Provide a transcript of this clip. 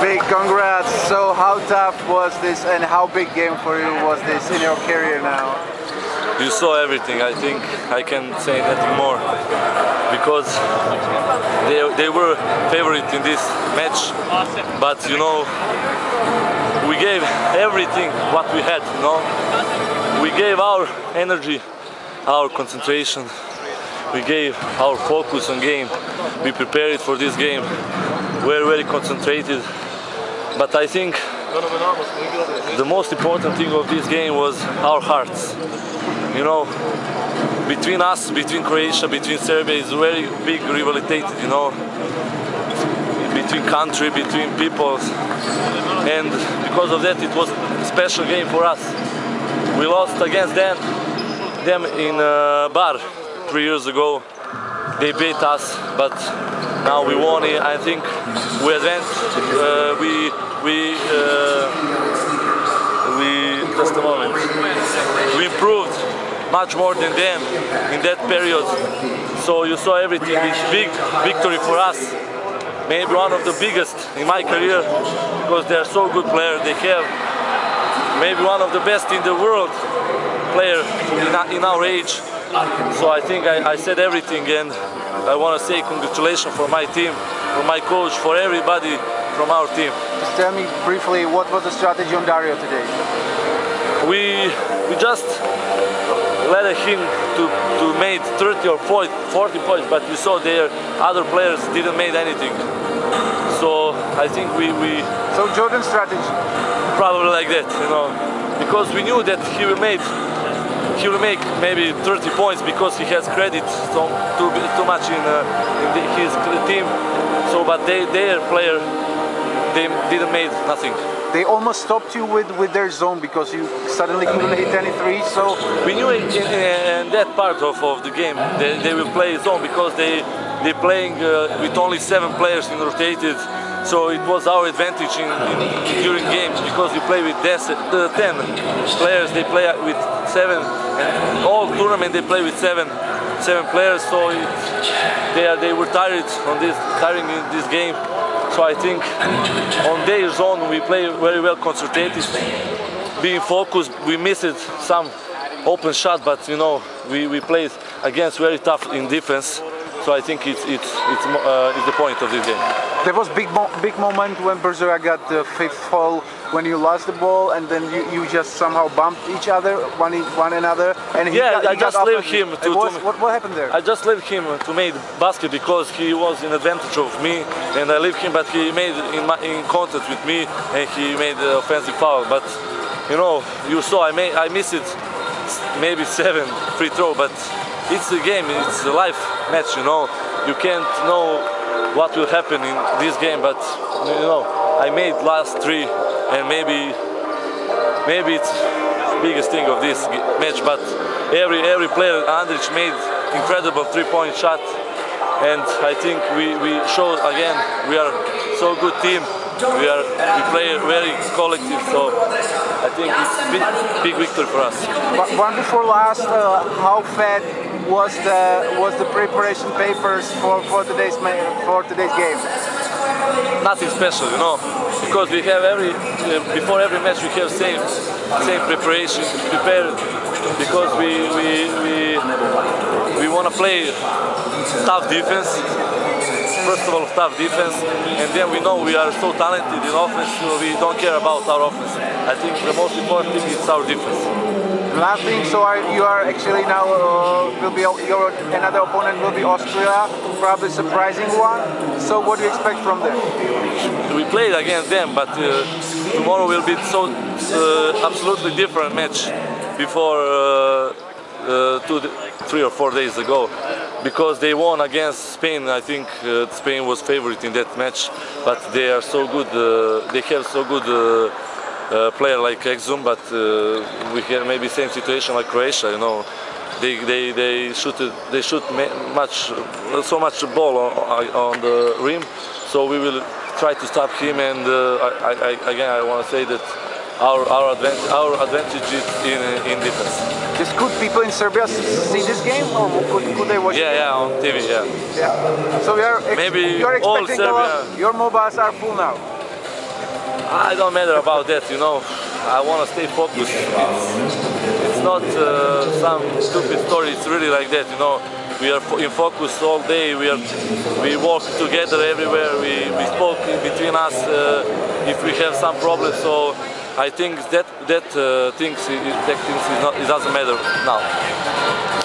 Big congrats. So how tough was this and how big game for you was this in your career now? You saw everything. I think I can say nothing more because they were favorite in this match, but you know, we gave everything what we had, you know. We gave our energy, our concentration, we gave our focus on game. We prepared for this game. We're very concentrated, but I think the most important thing of this game was our hearts. You know, between us, between Croatia, between Serbia is very big rivalry, you know, between country, between peoples, and because of that it was a special game for us. We lost against them in Bar 3 years ago. They beat us, but now we won. I think we advanced. Just a moment. We improved much more than them in that period. So you saw everything. It's big victory for us. Maybe one of the biggest in my career because they are so good players. They have maybe one of the best in the world player in our age. So I think I said everything, and I want to say congratulations for my team, for my coach, for everybody from our team. Just tell me briefly, what was the strategy on Dario today? We just let him to make 30 or 40 points, but we saw their other players didn't make anything. So I think we So Jordan's strategy? Probably like that, you know, because we knew that he will make maybe 30 points because he has credit too much in his team. So, but their player, they didn't make nothing. They almost stopped you with their zone because you suddenly couldn't hit any threes. So we knew in that part of the game they will play zone because they're playing with only 7 players in rotated. So it was our advantage during games because we play with 10 players. They play with 7, and all tournament they play with 7 players. So they were tiring in this game. So I think on their zone we play very well concentrated, being focused. We missed some open shot, but you know we played against very tough in defense. So I think it's the point of this game. There was big moment when Bergera got the 5th foul when you lost the ball, and then you just somehow bumped each other, one another. And I just left him to what happened there? I just left him to make basket because he was in advantage of me, and I left him, but he made in contact with me, and he made the offensive foul. But you know, you saw I missed it, maybe 7 free throw, but it's a game, it's a life match, you know. You can't know what will happen in this game, but you know, I made last 3, and maybe it's biggest thing of this match. But every player, Andrić made incredible 3-point shot, and I think we showed again we are so good team. We play very collective, so I think it's big victory for us. One before last, how fat was the preparation papers for today's game? Nothing special, you know, because we have before every match we have same preparation, prepared, because we want to play tough defense. First of all, tough defense, and then we know we are so talented in offense, so we don't care about our offense. I think the most important thing is our defense. Last thing, so you are actually now another opponent will be Austria, probably surprising one. So what do you expect from them? We played against them, but tomorrow will be so absolutely different match before 3 or 4 days ago, because they won against Spain. I think Spain was favorite in that match, but they are so good. They have so good player like Exum, but we have maybe same situation like Croatia. You know, they shoot so much ball on the rim, so we will try to stop him. And again, I want to say that our advantage is in defense. Just could people in Serbia see this game, or could they watch it? Yeah, on TV, yeah. So you're expecting all Serbia. your mobiles are full now. I don't matter about that, you know. I want to stay focused. It's not some stupid story. It's really like that, you know. We are in focus all day. We walk together everywhere. We spoke between us if we have some problems. So I think that things it doesn't matter now.